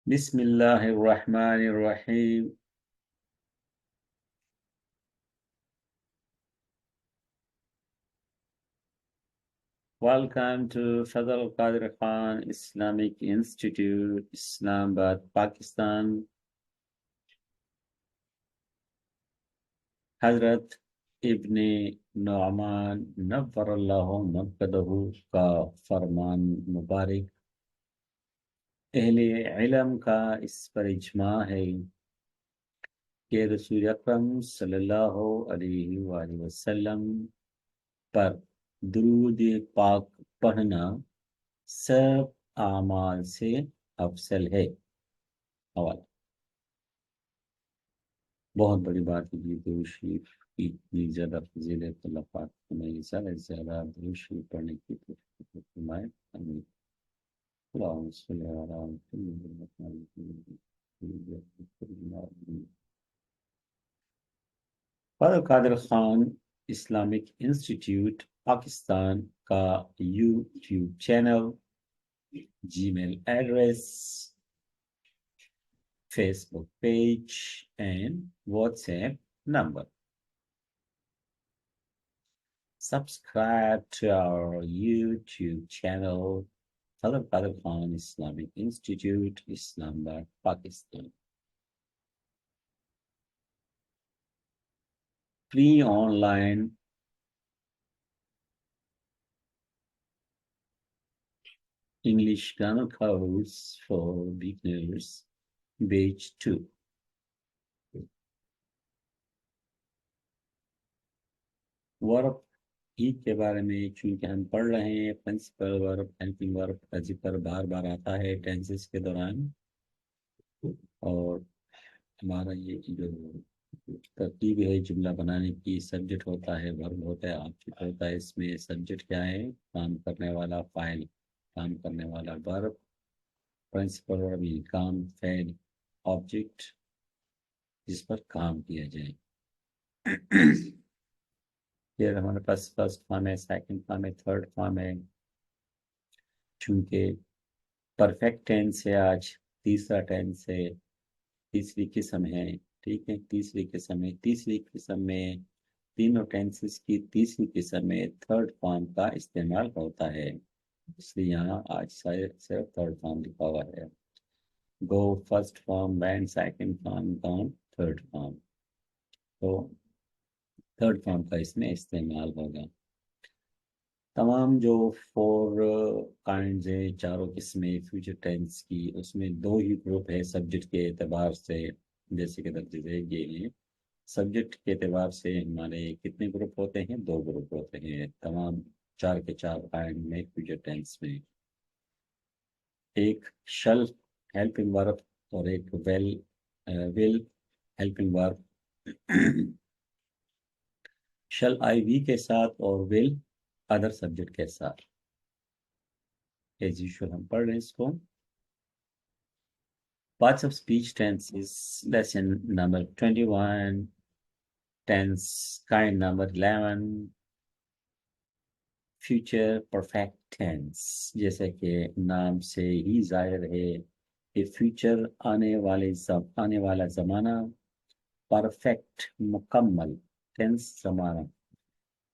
बिस्मिल्लाहिर्रहमानिर्रहीम। Welcome to Fazal Qadir Khan Islamic Institute, Islamabad, Pakistan. हजरत इब्ने नौमान नव्वरल्लाहु मरकदहू का फरमान मुबारक, अहले इल्म का इस पर इजमा है कि रसूल अकरम सल्लल्लाहु अलैहि वसल्लम पर दुरूद पाक पढ़ना सब आमाल से अफसल है। हवाला। बहुत बड़ी बात है ये दुरूद शरीफ की इतनी ज़्यादा फजीलत, अल्लाह पाक हमें ज़्यादा से ज़्यादा दुरूद शरीफ पढ़ने की तौफीक फरमाए। आमीन। अल्लाहुम्मा सल्लि अला मुहम्मद। फजल कादिर खान इस्लामिक इंस्टीट्यूट पाकिस्तान का YouTube channel, Gmail address, Facebook page and WhatsApp number. Subscribe to our YouTube channel, Fazal Qadir Khan Islamic Institute, Islamabad, Pakistan. Free online English grammar course for beginners, Batch 2. Verb ई के बारे में चूंकि हम पढ़ रहे हैं, principal verb, helping verb का जिक्र बार बार आता है टेंसेस के दौरान, और हमारा ये जो तरतीब है जुमला बनाने की, सब्जेक्ट होता है, वर्ब होता है, ऑब्जेक्ट होता है। इसमें सब्जेक्ट क्या है? काम करने वाला फाइल, काम करने वाला वर्ब, प्रिंसिपल वर्ब यानी काम, फेल, ऑब्जेक्ट जिस पर काम किया जाए। फिर हमारे पास फर्स्ट फॉर्म है, सेकंड फॉर्म है, थर्ड फॉर्म है। चूंकि परफेक्ट टेंस है, आज तीसरा टेंस है, तीसरी किस्म है। ठीक है, तीसरी किस्म में तीनों टेंसेस की तीसरी किस्म में थर्ड फॉर्म का इस्तेमाल होता है, इसलिए यहाँ आज सिर्फ थर्ड फॉर्म लिखा हुआ है। Go first form, went second form, gone third form. तो थर्ड फॉर्म का इसमें इस्तेमाल होगा। तमाम जो फोर काइंड्स हैं, चारों किस्में फ्यूचर टेंस की, उसमें दो ही ग्रुप है सब्जेक्ट के एतबार से। जैसे कि दर्ज है ये हैं, सब्जेक्ट के एतबार से हमारे कितने ग्रुप होते हैं? दो ग्रुप होते हैं तमाम चार के चार काइंड में फ्यूचर टेंस में। एक शल हेल्पिंग वर्ब और एक will helping verb. Shall I we के साथ और विल अदर सब्जेक्ट के साथ। एज यूजुअल हम पढ़ रहे हैं इसको। Parts of speech tenses, lesson number 21, tense kind number 11, future perfect tense। जैसे कि नाम से ही जाहिर है कि फ्यूचर आने वाला ज़माना, परफेक्ट मुकम्मल टेंस ज़माना।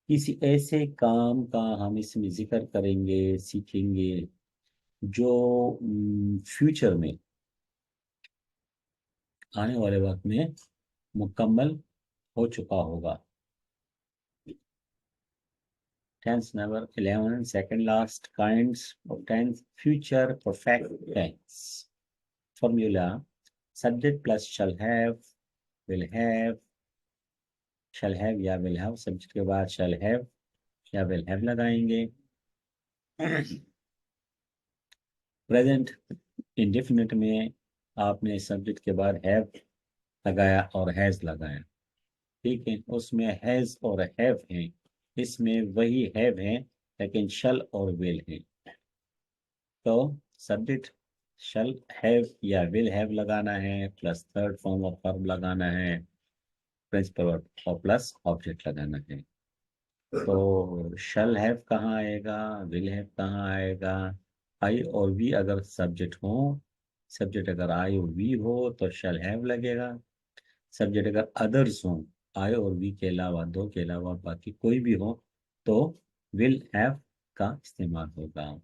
किसी ऐसे काम का हम इसमें जिक्र करेंगे, सीखेंगे जो फ्यूचर में, आने वाले वक्त में मुकम्मल हो चुका होगा। Tense number 11, second last kinds of tense, future perfect tense. Formula: subject plus shall have, will have, shall have या will have, subject के बाद shall have या will have लगाएंगे। प्रेजेंट इंडेफिनिट में आपने सब्जेक्ट के बाद have लगाया और has लगाया। ठीक है, उसमें has और have हैं, इसमें वही have है लेकिन shall और will है। तो सब्जेक्ट शल हैव या विल हैव लगाना है, plus third form of verb लगाना है, प्रिंसिपल वर्ब और प्लस ऑब्जेक्ट लगाना है। तो शल हैव कहाँ आएगा, विल हैव कहाँ आएगा? आई और वी अगर सब्जेक्ट हो सब्जेक्ट अगर आई और वी हो तो शैल हैव लगेगा। सब्जेक्ट अगर अदर्स हो, आई और वी के अलावा, दो के अलावा बाकी कोई भी हो, तो विल हैव का इस्तेमाल होगा।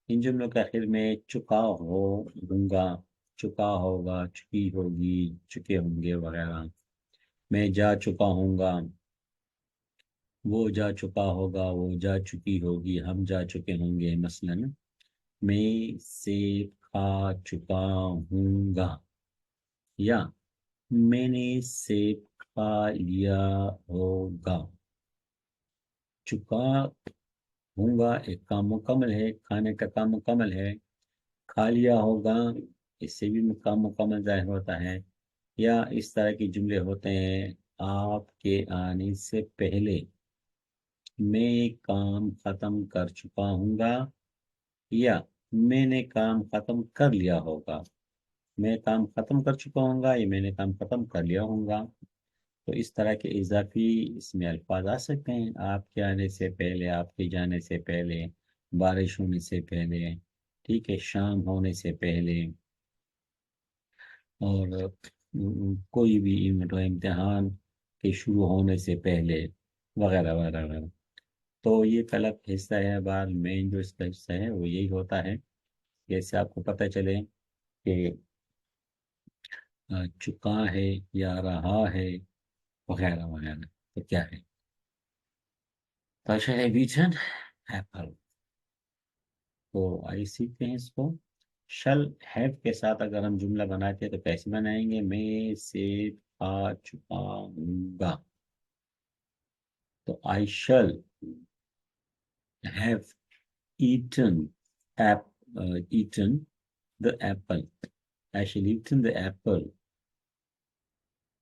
इन जुमलों के आखिर में चुका हो दूंगा, चुका होगा, चुकी होगी, चुके होंगे वगैरह। मैं जा चुका हूँगा, वो जा चुका होगा, वो जा चुकी होगी, हम जा चुके होंगे। मसलन मैं सेब खा चुका हूँगा, या मैंने सेब खा लिया होगा। चुका हूँगा एक काम मुकम्मल है, खाने का काम मुकम्मल है। खा लिया होगा, इससे भी काम मुकम्मल जाहिर होता है। या इस तरह के जुमले होते हैं, आपके आने से पहले मैं काम खत्म कर चुका हूँगा, या मैंने काम खत्म कर लिया होगा। मैं काम खत्म कर चुका हूँगा या मैंने काम खत्म कर लिया होगा। तो इस तरह के इजाफी इसमें अल्फाज आ सकते हैं, आपके आने से पहले, आपके जाने से पहले, बारिश होने से पहले, ठीक है, शाम होने से पहले, और कोई भी इवेंट हो, इम्तिहान के शुरू होने से पहले, वगैरह वगैरह वगैरह। तो ये एक अलग हिस्सा है। बार मेन जो इसका हिस्सा है वो यही होता है, जैसे आपको पता चले कि चुका है या रहा है, वगैरह वगैरह। तो क्या है, ताशा है बीचन एप्पल। तो आइए सीखते हैं इसको। शल हैव के साथ अगर हम जुमला बनाते हैं तो कैसे बनाएंगे? मैं सेब खा चुका हूँगा, तो I shall have eaten app eaten the apple। I shall eaten the apple।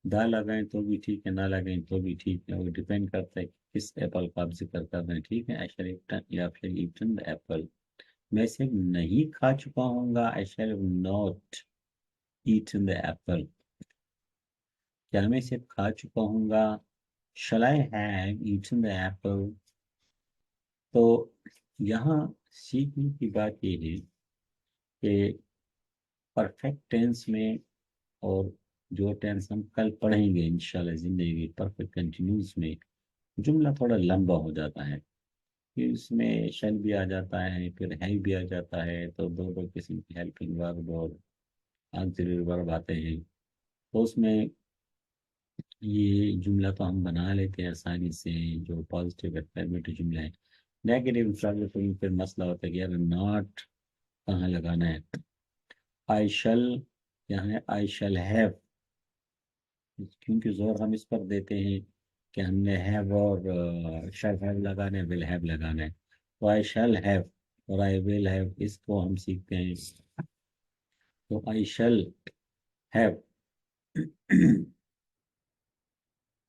दा लगाएं तो भी ठीक है, ना लगाएं तो भी ठीक है, वो डिपेंड करता है कि किस एप्पल का आप जिक्र कर रहे हैं। ठीक है, आई शैल ईटन या फिर ईटन द एप्पल। मैं सिर्फ नहीं खा चुका हूँगा, I shall not eaten the apple. क्या मैं सिर्फ खा चुका हूँगा? Shall I have eaten the apple. तो यहाँ सीखने की बात यह है कि परफेक्ट टेंस में, और जो टेंस हम कल पढ़ेंगे इंशाल्लाह जिंदगी परफेक्ट कंटिन्यूस में, जुमला थोड़ा लंबा हो जाता है। फिर उसमें शल भी आ जाता है, फिर है भी आ जाता है, तो दो दो किस्म की हेल्पिंग वर्ब और ऑक्सिलरी वर्ब आते हैं। तो उसमें ये जुमला तो हम बना लेते हैं आसानी से, जो पॉजिटिव एफर्मेटिव जुमला है। नेगेटिव ट्रांसलेशन में फिर मसला होता है कि यार नॉट कहाँ लगाना है। आई शल, यहाँ है आई शल हैव, क्योंकि जोर हम इस पर देते हैं कि हमने हैव और शैल हैव लगाना है, विल हैव लगाना है। तो आई शैल हैव और आई विल हैव, इसको हम सीखते हैं। तो आई शैल हैव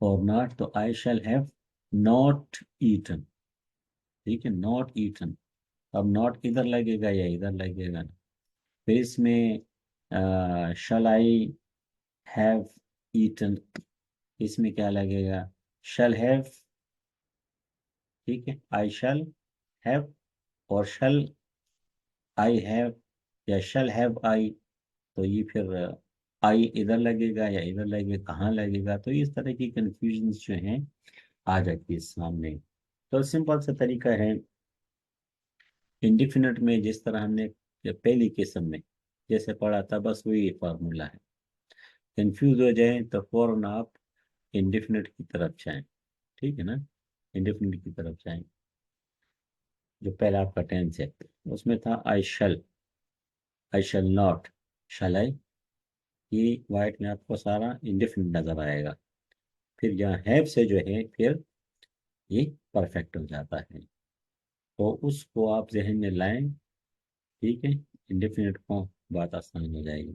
और नॉट, तो आई शैल हैव नॉट ईटन। ठीक है, नॉट ईटन। अब नॉट किधर लगेगा या इधर लगेगा? फिर इसमें शल आई हैव ईटन, इसमें क्या लगेगा? शल हैव। ठीक है, आई शल हैव और शल आई हैव या शल हैव आई, तो ये फिर आई इधर लगेगा या इधर लगेगा, कहाँ लगेगा? तो इस तरह की कंफ्यूजन जो हैं आ जाती है सामने। तो सिंपल सा तरीका है, इंडिफिनिट में जिस तरह हमने पहली किस्म में जैसे पढ़ा था, बस वही फार्मूला है। कंफ्यूज हो जाए तो फौरन आप इंडिफिनिट की तरफ जाएं। ठीक है ना, इंडिफिनिट की तरफ जाएं। जो पहला आपका टेंस है उसमें था आई शल नॉट, शल आई, ये वाइट में आपको सारा इंडिफिनिट नजर आएगा। फिर यहाँ हैव से जो है फिर ये परफेक्ट हो जाता है। तो उसको आप जहन में लाएं। ठीक है, इंडेफिनिट को बात आसान हो जाएगी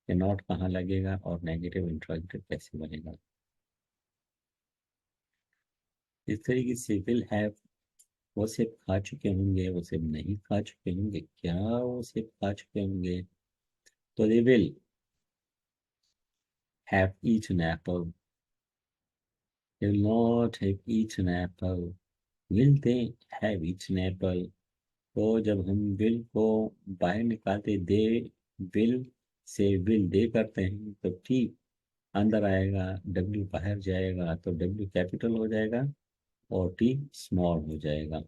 कि नॉट कहाँ लगेगा और नेगेटिव इंट्रोगेटिव कैसे बनेगा। इस तरीके से विल हैव, वो सिर्फ खा चुके होंगे, वो सिर्फ नहीं खा चुके होंगे, क्या वो सिर्फ खा चुके होंगे? तो they will have eaten apple, they will not have eaten apple, will they have eaten apple. तो जब हम विल को बाहर निकालते, they will say will they करते हैं तो टी अंदर आएगा, डब्ल्यू बाहर जाएगा तो डब्ल्यू कैपिटल हो जाएगा और टी स्मॉल हो जाएगा।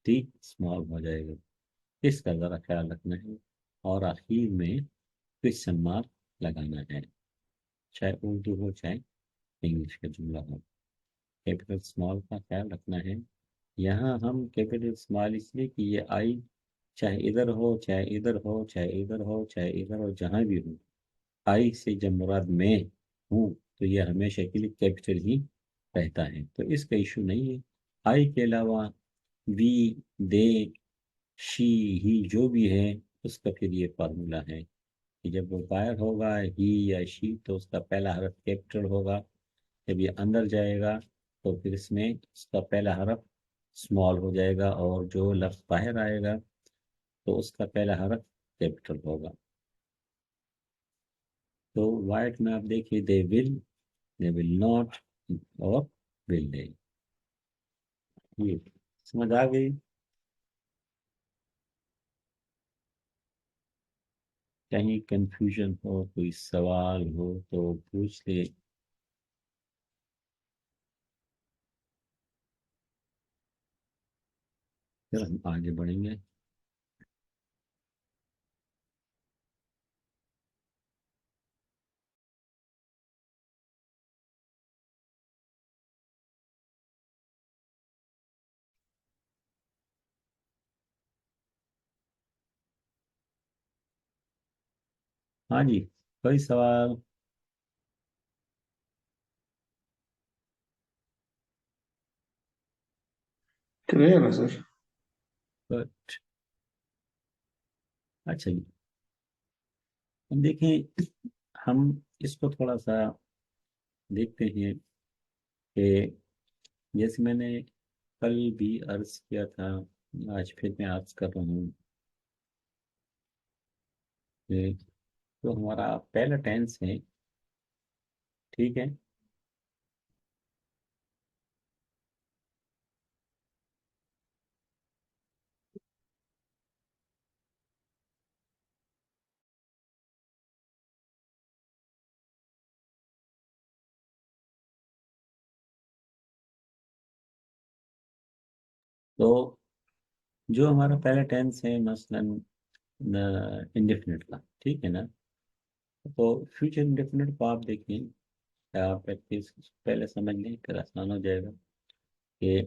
टी स्मॉल हो जाएगा, इसका ज़रा ख्याल रखना है। और आखिर में क्वेश्चन मार्क लगाना है, चाहे उर्दू हो चाहे इंग्लिश का जुमला हो। कैपिटल स्मॉल का ख्याल रखना है। यहाँ हम कैपिटल स्मॉल इसलिए कि ये आई चाहे इधर हो चाहे इधर हो चाहे इधर हो चाहे इधर हो, जहाँ भी हो, आई से जब मुराद मैं हूँ तो ये हमेशा के लिए कैपिटल ही रहता है, तो इसका इशू नहीं है। आई के अलावा वी, दे, शी, ही जो भी है उसका फिर ये फार्मूला है कि जब वो बाहर होगा ही या शी तो उसका पहला हरफ कैपिटल होगा, जब ये अंदर जाएगा तो फिर इसमें उसका पहला हरफ स्मॉल हो जाएगा और जो लफ्ज बाहर आएगा तो उसका पहला हरफ कैपिटल होगा। तो वाइट में आप देखिए दे विल नॉट और विल दे, ये समझ आ गई। कहीं कंफ्यूजन हो, कोई सवाल हो तो पूछ ले। फिर हम आगे बढ़ेंगे। हाँ जी, कोई सवाल? क्लियर है सर। बट अच्छा जी, हम देखें, हम इसको थोड़ा सा देखते हैं कि जैसे मैंने कल भी अर्ज किया था, आज फिर मैं अर्ज कर रहा हूँ कि तो हमारा पहला टेंस है, ठीक है। तो जो हमारा पहला टेंस है मसलन इंडेफिनिट का, ठीक है ना। तो फ्यूचर इंडेफिनिट को आप देखें, आप प्रैक्टिस पहले समझ लें फिर आसान हो जाएगा कि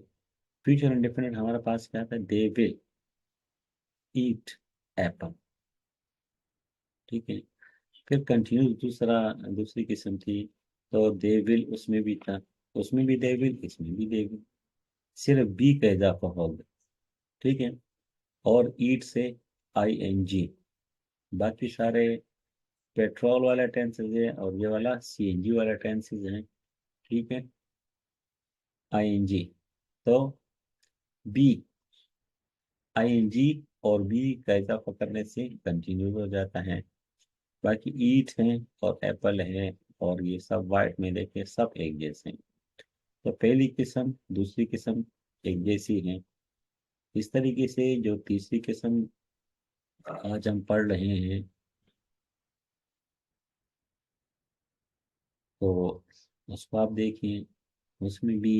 फ्यूचर इंडेफिनिट हमारे पास क्या था, दे विल ईट एप्पल, ठीक है। फिर कंटिन्यूस दूसरी किस्म थी, तो दे विल उसमें भी था, उसमें भी दे विल, इसमें भी दे विल, सिर्फ बी का इजाफा होगा, ठीक है। और ईट से आई एन जी, बाकी सारे पेट्रोल वाला टेंसेज है और ये वाला सी एन जी वाला टेंसेज है, ठीक है। आई एन जी तो बी, आई एन जी और बी का इजाफा करने से कंटिन्यू हो जाता है। बाकी ईट है और एप्पल है और ये सब वाइट में देखे सब एक जैसे हैं। तो पहली किस्म दूसरी किस्म एक जैसी है। इस तरीके से जो तीसरी किस्म आज हम पढ़ रहे हैं, तो उसको आप देखिए, उसमें भी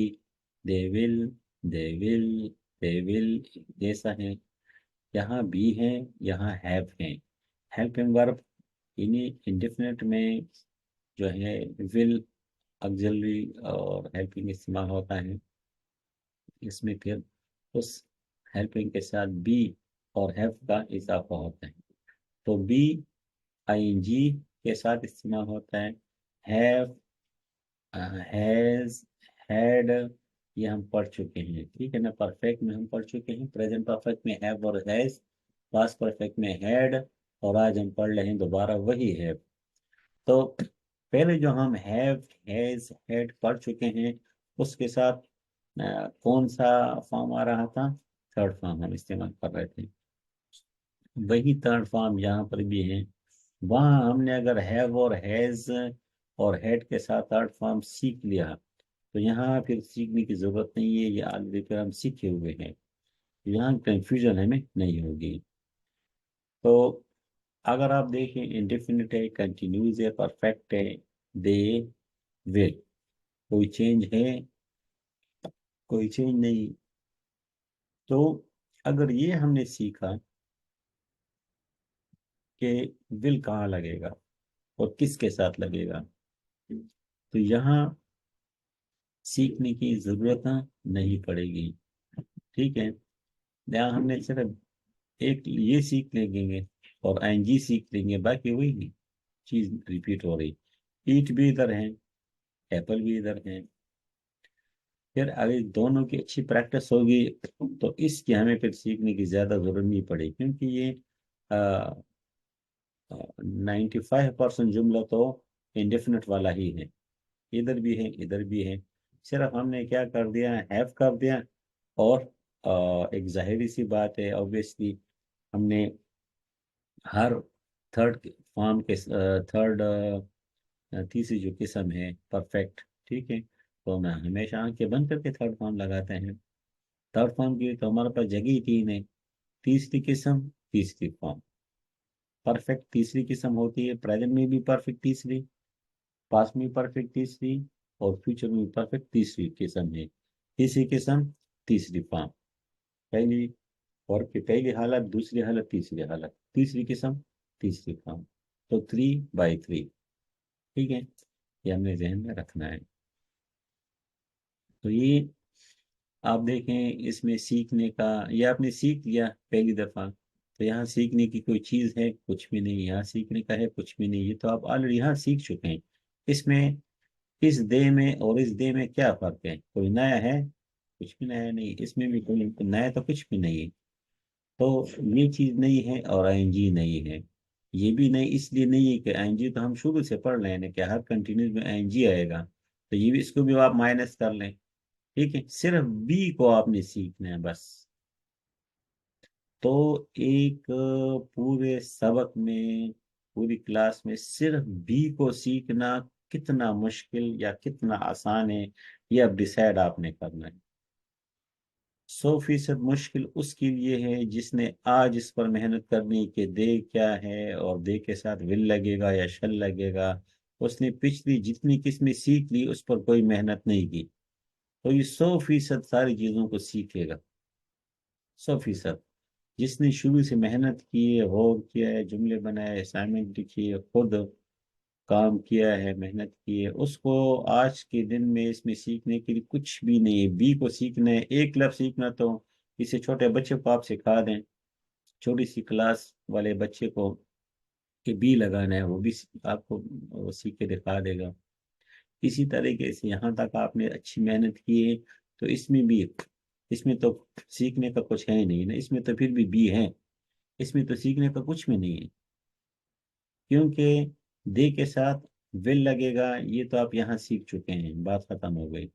they will, they will, they will जैसा है। यहाँ भी है, यहाँ हैव है। हेल्पिंग वर्ब इन्हीं इंडेफिनिट में जो है विल ऑक्सिलरी और हेल्पिंग इस्तेमाल होता है, इसमें फिर उस हेल्पिंग के साथ बी और हैव का इजाफा होता है। तो बी आईएनजी के साथ इस्तेमाल होता है। हैव, हैज, हैड, ये हम पढ़ चुके हैं, ठीक है ना। परफेक्ट में हम पढ़ चुके हैं, प्रेजेंट परफेक्ट में हैव और हैज, पास्ट परफेक्ट में हैड, और आज हम पढ़ रहे हैं दोबारा वही हैव। तो पहले जो हम हैव, हैज, हैड पढ़ चुके हैं उसके साथ कौन सा फॉर्म आ रहा था, थर्ड फॉर्म हम इस्तेमाल कर रहे थे। वही थर्ड फॉर्म यहाँ पर भी है। वहाँ हमने अगर हैव और हैज और हैड के साथ थर्ड फॉर्म सीख लिया तो यहाँ फिर सीखने की जरूरत नहीं है, ये ऑलरेडी फिर हम सीखे हुए हैं, यहाँ कंफ्यूजन हमें नहीं होगी। तो अगर आप देखें इंडेफिनिट है, कंटिन्यूस है, परफेक्ट है, दे विल, कोई चेंज है? कोई चेंज नहीं। तो अगर ये हमने सीखा कि विल कहाँ लगेगा और किसके साथ लगेगा, तो यहाँ सीखने की जरूरत नहीं पड़ेगी। ठीक है, यहाँ हमने सिर्फ एक ये सीख लेंगे और आईएनजी सीख लेंगे, बाकी वही चीज रिपीट हो रही। ईट भी इधर है, एप्पल भी इधर है। फिर अगर दोनों की अच्छी प्रैक्टिस होगी तो इसकी हमें फिर सीखने की ज्यादा जरूरत नहीं पड़ेगी, क्योंकि ये 95% जुमला तो इंडेफिनिट वाला ही है। इधर भी है, इधर भी है। सिर्फ हमने क्या कर दिया, हैव कर दिया। और एक जाहिरी सी बात है, ऑब्वियसली हमने हर थर्ड फॉर्म के थर्ड तीसरी जो किस्म है परफेक्ट, ठीक है, तो मैं हमेशा आंखें बंद करके थर्ड फॉर्म लगाते हैं। थर्ड फॉर्म की तो हमारे पास जगह ही तीन है। तीसरी किस्म, तीसरी फॉर्म, परफेक्ट तीसरी किस्म होती है। प्रेजेंट में भी परफेक्ट तीसरी, पास्ट में परफेक्ट तीसरी, और फ्यूचर में परफेक्ट तीसरी किस्म है। तीसरी किस्म, तीसरी फॉर्म। पहली और की पहली हालत, दूसरी हालत, तीसरी हालत, तीसरी किस्म, तीसरी फॉर्म। तो 3 by 3। ठीक है, ये हमने जहन में रखना है। तो ये आप देखें, इसमें सीखने का, ये आपने सीख लिया पहली दफा, तो यहाँ सीखने की कोई चीज है? कुछ भी नहीं। यहाँ सीखने का है? कुछ भी नहीं। ये तो आप ऑलरेडी यहाँ सीख चुके हैं। इसमें इस दे में और इस दे में क्या फर्क है? कोई नया है? कुछ भी नया नहीं। इसमें भी कोई नया तो कुछ भी नहीं है। तो ये चीज नहीं है और आईएनजी नहीं है। ये भी नहीं इसलिए नहीं है कि आईएनजी तो हम शुरू से पढ़ रहे हैं ना कि हर कंटिन्यूस में आईएनजी आएगा, तो ये भी, इसको भी आप माइनस कर लें। ठीक है, सिर्फ बी को आपने सीखना है बस। तो एक पूरे सबक में, पूरी क्लास में सिर्फ बी को सीखना कितना मुश्किल या कितना आसान है, ये अब डिसाइड आपने करना है। 100% मुश्किल उसके लिए है जिसने आज इस पर मेहनत करनी कि दे क्या है और दे के साथ विल लगेगा या शल लगेगा। उसने पिछली जितनी किस्में सीख ली उस पर कोई मेहनत नहीं की, तो ये 100% सारी चीजों को सीखेगा। 100%। जिसने शुरू से मेहनत की है, गौर किया है, जुमले बनाए, असाइनमेंट लिखी है, खुद काम किया है, मेहनत की है, उसको आज के दिन में इसमें सीखने के लिए कुछ भी नहीं है। बी को सीखना है, एक लफ्ज सीखना, तो किसी छोटे बच्चे को आप सिखा दें, छोटी सी क्लास वाले बच्चे को कि बी लगाना है, वो भी आपको वो सीख के दिखा देगा। इसी तरीके से यहाँ तक आपने अच्छी मेहनत की है, तो इसमें भी, इसमें तो सीखने का कुछ है ही नहीं ना, इसमें तो फिर भी बी है। इसमें तो सीखने का कुछ भी नहीं है, क्योंकि दे के साथ विल लगेगा, ये तो आप यहाँ सीख चुके हैं, बात खत्म हो गई।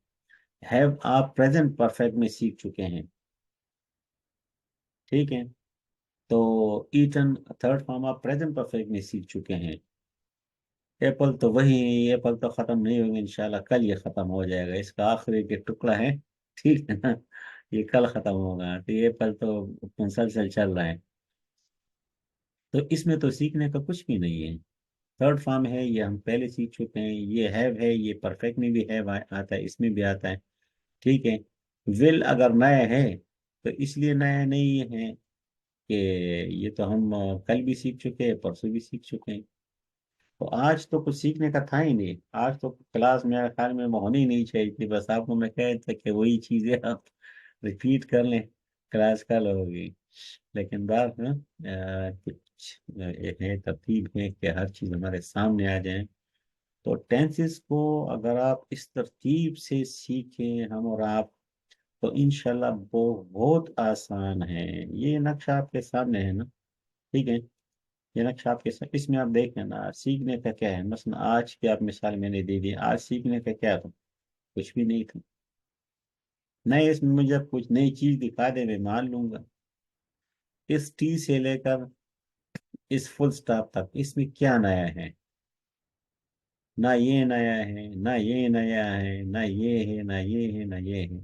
हैव आप प्रेजेंट परफेक्ट में सीख चुके हैं। ठीक है, तो ईटन थर्ड फॉर्म आप प्रेजेंट परफेक्ट में सीख चुके हैं। एप्पल तो वही, एप्पल तो खत्म नहीं होंगे इंशाल्लाह, कल ये खत्म हो जाएगा, इसका आखिरी के टुकड़ा है। ठीक है ना, ये कल खत्म होगा, तो ये एप्पल तो मुसलसल चल रहा है। तो इसमें तो सीखने का कुछ भी नहीं है। थर्ड फॉर्म है, ये हम पहले सीख चुके हैं। ये हैव है, ये परफेक्ट में भी हैव आता है, इसमें भी आता है। ठीक है, विल अगर नया है तो इसलिए नया नहीं है कि ये तो हम कल भी सीख चुके हैं, परसों भी सीख चुके हैं। तो आज तो कुछ सीखने का था ही नहीं। आज तो क्लास मेरे ख्याल में होनी ही नहीं चाहिए थी, बस आपको मैं कह था कि वही चीजें आप रिपीट कर लें, क्लास कल होगी। लेकिन बात ना कुछ एक है, तरतीब है कि हर चीज हमारे सामने आ जाए। तो टेंसेस को अगर आप इस तरतीब से सीखें, हम और आप, तो इंशाल्लाह बहुत आसान है। ये नक्शा आपके सामने है ना। ठीक है, ये नक्शा आपके साथ, इसमें आप देखें ना, सीखने का क्या है। मसलन आज की आप मिसाल मैंने दे दी, आज सीखने का क्या था? कुछ भी नहीं था। नए इसमें मुझे अब कुछ नई चीज दिखा दे, मैं मान लूंगा। इस टी से लेकर इस फुल स्टॉप तक इसमें क्या नया है? ना ये नया है, ना ये नया है, ना ये है, ना ये है, ना ये है।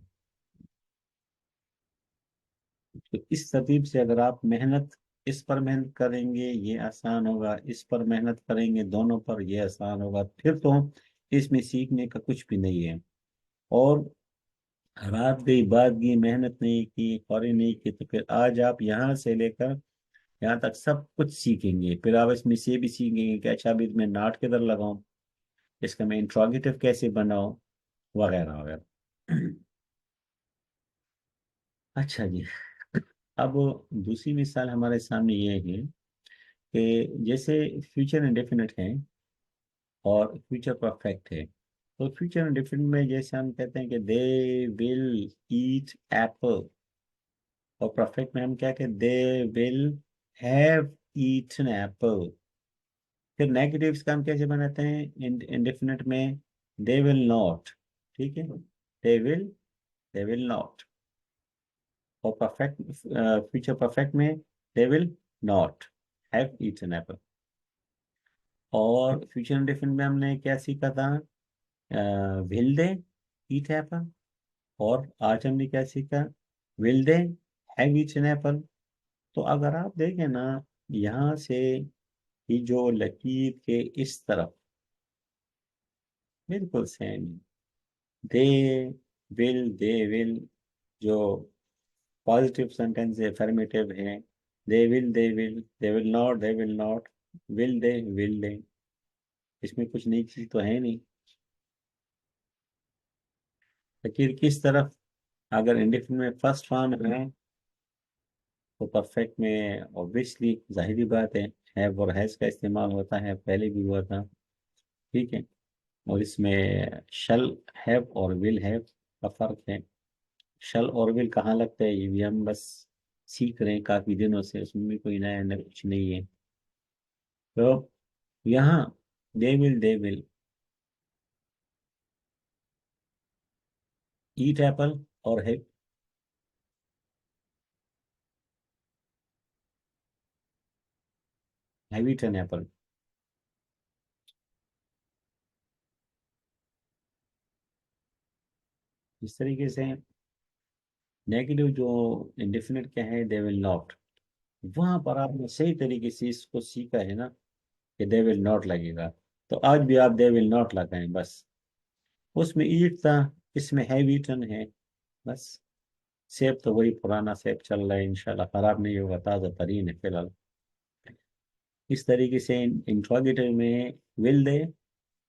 तो इस तरतीब से अगर आप मेहनत इस पर मेहनत करेंगे ये आसान होगा, इस पर मेहनत करेंगे दोनों पर ये आसान होगा, फिर तो इसमें सीखने का कुछ भी नहीं है। और रात गई बात गई, मेहनत नहीं की, फौरी नहीं की, तो फिर आज आप यहाँ से लेकर यहाँ तक सब कुछ सीखेंगे। फिर आप इसमें से भी सीखेंगे कि अच्छा अभी मैं नाट किधर लगाऊं, इसका मैं इंट्रोगेटिव कैसे बनाऊं, वगैरह वगैरह। अच्छा जी। अब दूसरी मिसाल हमारे सामने ये है कि जैसे फ्यूचर इंडेफिनिट है और फ्यूचर परफेक्ट है। तो फ्यूचर इंडेफिनिट में जैसे हम कहते हैं कि दे विल ईट एप्पल, और परफेक्ट में हम क्या कहते हैं, they will have eaten apple. फिर नेगेटिव्स का हम कैसे बनाते हैं इंडेफिनिट में, दे विल नॉट, ठीक है, दे विल नॉट। और परफेक्ट, फ्यूचर परफेक्ट में they will not have eaten apple. और फ्यूचर इंडेफिनिट में हमने क्या सीखा था, विल दे ईट एप्पल। और आज हमने क्या सीखा, will they have eaten apple. तो अगर आप देखें ना, यहाँ से ये जो लकीर के इस तरफ बिल्कुल सेम, दे दे विल जो पॉजिटिव सेंटेंस है, अफर्मेटिव है, they will not, they will not, will they, इसमें कुछ नई चीज तो है नहीं। लकीर किस तरफ, अगर इंडेफिनिट में फर्स्ट फॉर्म है तो परफेक्ट में ऑब्वियसली जाहिर बात है और हैज का इस्तेमाल होता है, पहले भी हुआ था, ठीक है। और इसमें शल हैव और विल हैव का फर्क है। शल और विल कहाँ लगता है ये भी हम बस सीख रहे हैं काफी दिनों से, उसमें भी कोई नया नया कुछ नहीं है। तो यहाँ दे विल ईट एप्पल और हैव ईटन एप्पल। इस तरीके से नेगेटिव जो इंडेफिनिट क्या है, दे विल नॉट, वहां पर आपने सही तरीके से इसको सीखा है ना कि दे विल नॉट लगेगा। तो आज भी आप दे विल नॉट लगाएं बस। उसमें ईट था, इसमें हैव ईटन है, बस। सेब तो वही पुराना सेब चल रहा है, इंशाल्लाह खराब नहीं होगा, ताज़ा तरीन है फिलहाल। इस तरीके से इंट्रोगेटिव में विल दे,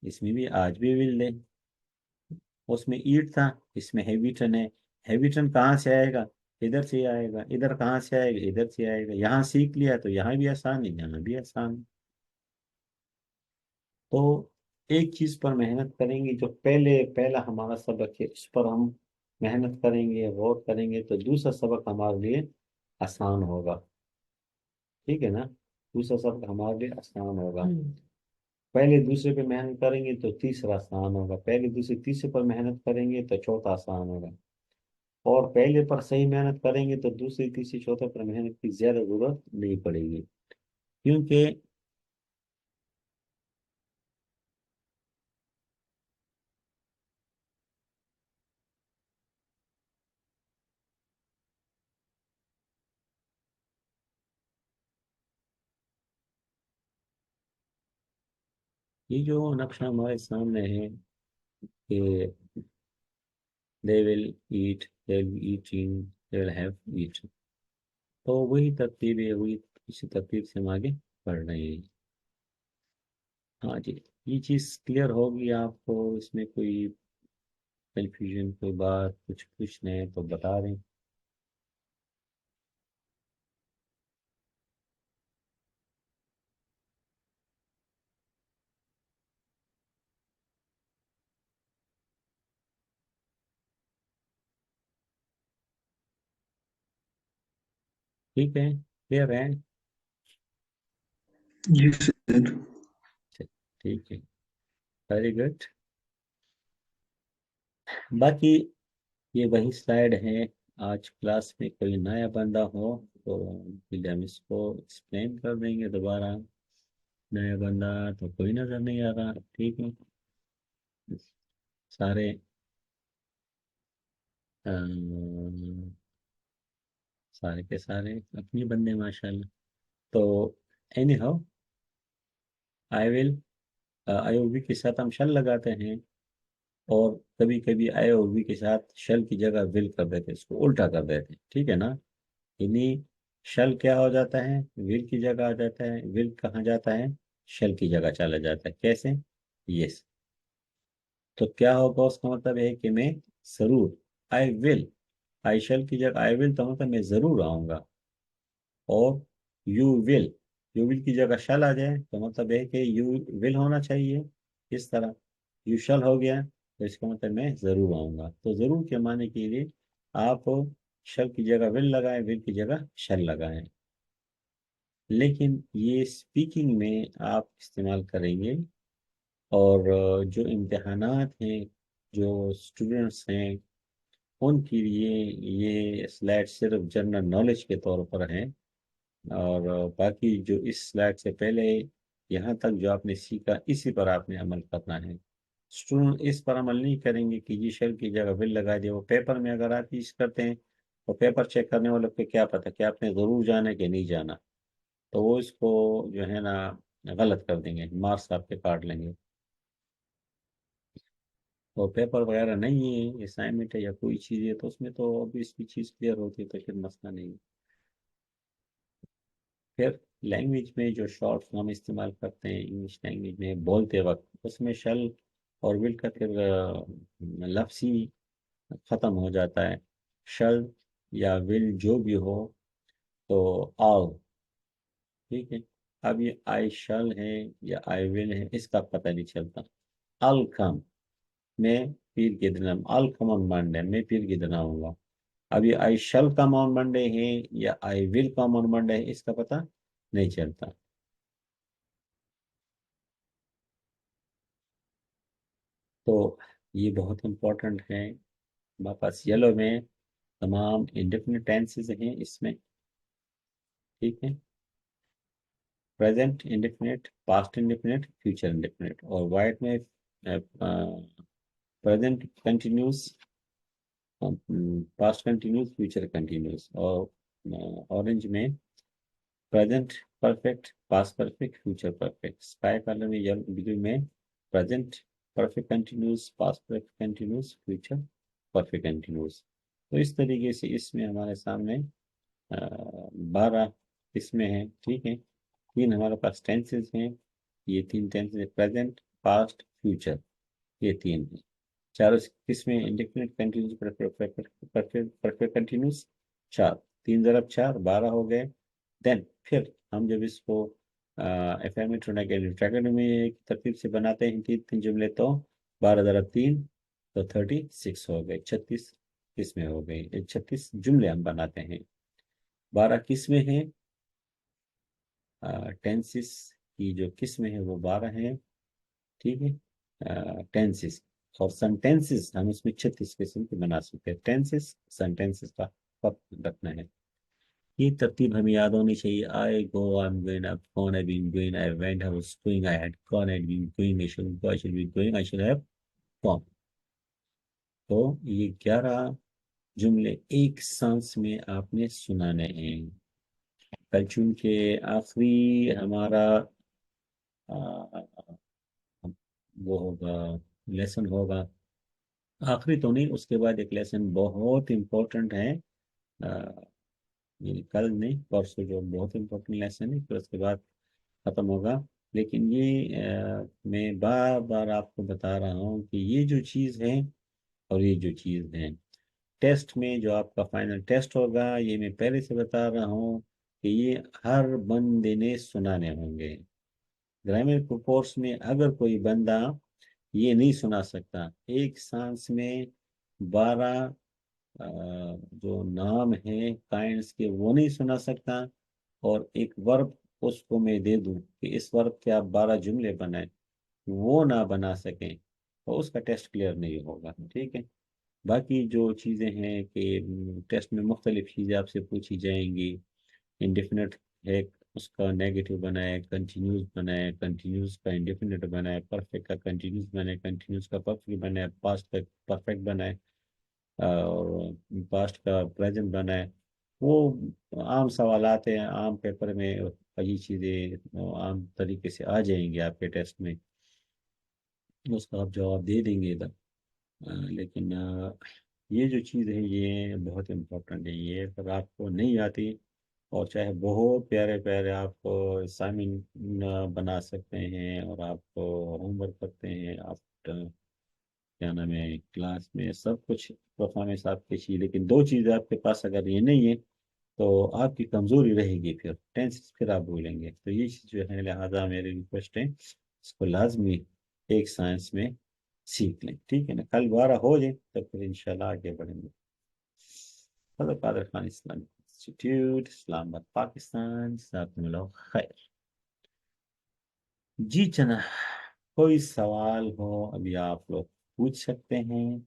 इसमें भी आज भी विल दे। उसमें ईट था, इसमें हैबिटन है। हैबिटन कहाँ से आएगा, इधर से आएगा, इधर कहाँ से आएगा, इधर से आएगा। यहाँ सीख लिया तो यहाँ भी आसान है, यहाँ भी आसान है। तो एक चीज पर मेहनत करेंगे, जो पहला हमारा सबक है उस पर हम मेहनत करेंगे, गौर करेंगे, तो दूसरा सबक हमारे लिए आसान होगा, ठीक है ना। दूसरा सबक हमारे लिए आसान होगा। पहले दूसरे पे मेहनत करेंगे तो तीसरा आसान होगा, पहले दूसरे तीसरे पर मेहनत करेंगे तो चौथा आसान होगा। और पहले पर सही मेहनत करेंगे तो दूसरी तीसरी चौथे पर मेहनत की ज्यादा जरूरत नहीं पड़ेगी, क्योंकि ये जो नक्शा हमारे सामने है कि they will eat, they will eating, they will have eat, तो वही तरतीब है, वही इसी तरतीब से हम आगे बढ़ रहे हैं। हाँ जी, ये चीज़ क्लियर होगी आपको, इसमें कोई कंफ्यूजन कोई बात कुछ पूछना है तो बता दें। ठीक है, क्लियर है। Yes, sir. अच्छा, ठीक है, वेरी गुड। बाकी ये वही स्लाइड है। आज क्लास में कोई नया बंदा हो तो फिर हम इसको एक्सप्लेन कर देंगे दोबारा। नया बंदा तो कोई नजर नहीं आ रहा, ठीक है। सारे अम, सारे के सारे अपनी बंदे माशाल्लाह। तो anyhow, I will, I or we के साथ हम शल लगाते हैं, और कभी कभी आई ओ वी के साथ शल की जगह विल कर देते हैं, इसको उल्टा कर देते हैं, ठीक है ना। यानी शल क्या हो जाता है, विल की जगह आ जाता है, विल कहाँ जाता है, शल की जगह चला जाता है। कैसे? यस। तो क्या होगा, उसका मतलब है कि मैं जरूर, आई विल, आई शल की जगह आई विल, तो मतलब मैं जरूर आऊंगा। और यू विल की जगह शल आ जाए तो मतलब है कि यू विल होना चाहिए इस तरह। यू शल हो गया तो इसका मतलब मैं जरूर आऊंगा। तो जरूर के माने के लिए आप शल की जगह विल लगाएं, विल की जगह शल लगाएं। लेकिन ये स्पीकिंग में आप इस्तेमाल करेंगे, और जो इम्तिहानात हैं, जो स्टूडेंट्स हैं, उनके लिए ये स्लाइड सिर्फ जनरल नॉलेज के तौर पर हैं। और बाकी जो इस स्लाइड से पहले यहाँ तक जो आपने सीखा, इसी पर आपने अमल करना है। स्टूडेंट इस पर अमल नहीं करेंगे कि ये शेल की जगह विल लगा दिया। वो पेपर में अगर आप चीज करते हैं तो पेपर चेक करने वालों को क्या पता कि आपने जरूर जाना है कि नहीं जाना। तो वो इसको जो है ना गलत कर देंगे, मार्क्स आपके काट लेंगे। तो पेपर वगैरह नहीं है, असाइनमेंट है या कोई चीज़ है, तो उसमें तो ऑब्वियसली चीज़ क्लियर होती है, तो फिर मसला नहीं है। फिर लैंग्वेज में जो शॉर्ट फॉर्म इस्तेमाल करते हैं इंग्लिश लैंग्वेज में बोलते वक्त, उसमें शल और विल का फिर लफ्ज़ ही ख़त्म हो जाता है। शल या विल जो भी हो, तो आओ, ठीक है। अब ये आई शल है या आई विल है, इसका पता नहीं चलता। अल कम, मैं पीर के दिन, अल कम ऑन मंडे, मैं पीर के दिन आऊंगा। अब ये आई शल कम ऑन मंडे है या I will come on Monday है, इसका पता नहीं चलता। तो ये बहुत इम्पोर्टेंट है। हमारे पास येलो में तमाम इंडेफिनिट टेंसेस हैं इसमें, ठीक है। Present indefinite, past indefinite, future indefinite. और वाइट में present continuous, past continuous, future continuous. और ऑरेंज में present perfect, past perfect, future perfect. Sky colour में, येलो ब्लू में present perfect continuous, past perfect continuous, future perfect continuous. तो इस तरीके से इसमें हमारे सामने 12 इसमें है, ठीक है। तीन हमारे पास टेंसेस हैं, ये तीन टेंसेस है, प्रेजेंट, पास्ट, फ्यूचर, ये तीन है। चारों किसमें इंडेफिनिट कंटिन्यूस, परफेक्ट कंटिन्यूस, चार। तीन ज़रब चार, 12 हो गए। देन फिर हम जब इसको एफर्मेटिव नेगेटिव में एक तरतीब से बनाते हैं तीन तीन जुमले, तो 12 ज़रब तीन तो 36 हो गए, 36 किस्में हो गई, 36 जुमले हम बनाते हैं। 12 किस्में हैं, टेंसिस की जो किस्में हैं वो 12 हैं, ठीक है। टेंसिस और सेंटेंसेस हम इसमें 36 किस्म के बना सकते हैं। टेंसिस सेंटेंसेस का फर्क रखना है। ये तरतीब हमें याद होनी चाहिए। I go, I am going, I gone, I been going, I went, I was going, I had gone, I been going, I should go, I should be going, I should have gone. तो ये 11 जुमले एक सांस में आपने सुनाने हैं। कल चूंकि आखिरी हमारा आ, वो होगा, लेसन होगा। आखिरी तो नहीं, उसके बाद एक लेसन बहुत इम्पोर्टेंट है। ये कल नहीं, परसों जो बहुत इम्पोर्टेंट लेसन है, फिर उसके बाद खत्म होगा। लेकिन ये मैं बार बार आपको बता रहा हूँ कि ये जो चीज़ है और ये जो चीज़ है, टेस्ट में जो आपका फाइनल टेस्ट होगा, ये मैं पहले से बता रहा हूँ कि ये हर बंदे ने सुनाने होंगे। ग्रामीण कोर्स में अगर कोई बंदा ये नहीं सुना सकता, एक सांस में 12 जो नाम है काइंड्स के वो नहीं सुना सकता, और एक वर्ब उसको मैं दे दूं कि इस वर्ब के आप 12 जुमले बनाए, वो ना बना सकें, तो उसका टेस्ट क्लियर नहीं होगा, ठीक है। बाकी जो चीज़ें हैं कि टेस्ट में मुख्तलिफ चीज़ें आपसे पूछी जाएंगी। इंडेफिनिट है, उसका नेगेटिव बनाए, कंटिन्यूस बनाए, कंटिन्यूस का इंडेफिनिट बनाए, परफेक्ट का कंटिन्यूस बनाए, कंटिन्यूस का परफेक्ट बनाए, पास्ट का परफेक्ट बनाए, और पास्ट का प्रेजेंट बनाए। वो आम सवालात हैं, आम पेपर में ये चीज़ें आम तरीके से आ जाएंगी आपके टेस्ट में, उसका आप जवाब दे देंगे इधर। लेकिन ये जो चीज़ है ये बहुत इम्पोर्टेंट है, ये अगर आपको नहीं आती, और चाहे बहुत प्यारे प्यारे आप असाइनमेंट बना सकते हैं और आप होमवर्क करते हैं, आप क्या नाम है क्लास में सब कुछ परफॉर्मेंस आपकी चाहिए, लेकिन दो चीज़ें आपके पास अगर ये नहीं है तो आपकी कमजोरी रहेगी, फिर टेंस फिर आप भूलेंगे। तो ये चीज़ जो है, लिहाजा मेरी रिक्वेस्ट है इसको लाजमी एक साइंस में सीख लें, ठीक है ना। कल 12 हो जाए तो फिर इंशाल्लाह आगे बढ़ेंगे। हज़रत कादर खान इस्लामिक इंस्टीट्यूट, इस्लामाबाद, पाकिस्तान, साथ में लोग खैर। जी जना, कोई सवाल हो अभी आप लोग पूछ सकते हैं।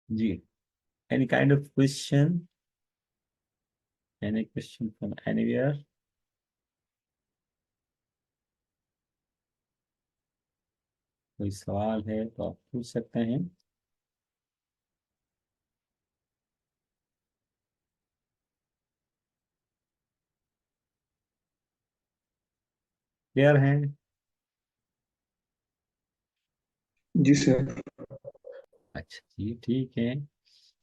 जी, any kind of question, any question from anywhere. कोई सवाल है तो आप पूछ सकते हैं। क्लियर हैं? जी सर। अच्छा जी, ठीक है।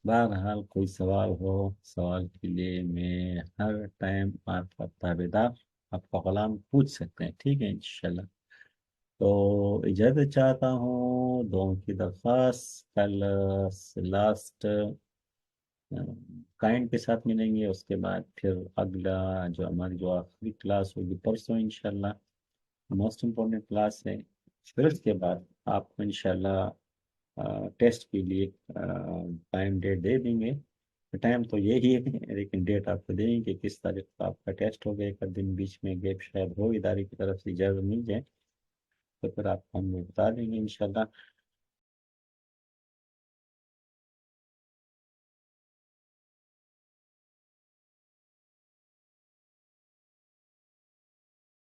बहरहाल कोई सवाल हो, सवाल के लिए मैं हर टाइम आपका ताबेदार, आपका गुलाम, पूछ सकते हैं, ठीक है इंशाल्लाह। तो इजाज़त चाहता हूँ, दुआओं की दरख्वास्त, कल लास्ट काइंड के साथ मिलेंगे, उसके बाद फिर अगला जो हमारी जो आखिरी क्लास होगी परसों इंशाल्लाह, मोस्ट इम्पोर्टेंट क्लास है। फिर उसके बाद आपको इंशाल्लाह टेस्ट के लिए टाइम डेट दे देंगे। टाइम तो यही है लेकिन डेट आपको देंगे कि किस तारीख को आपका टेस्ट होगा। एक आध दिन बीच में गैप शायद हो, इदारे की तरफ से इजाज़त मिल जाए तो फिर आपको हम लोग बता देंगे इंशाल्लाह।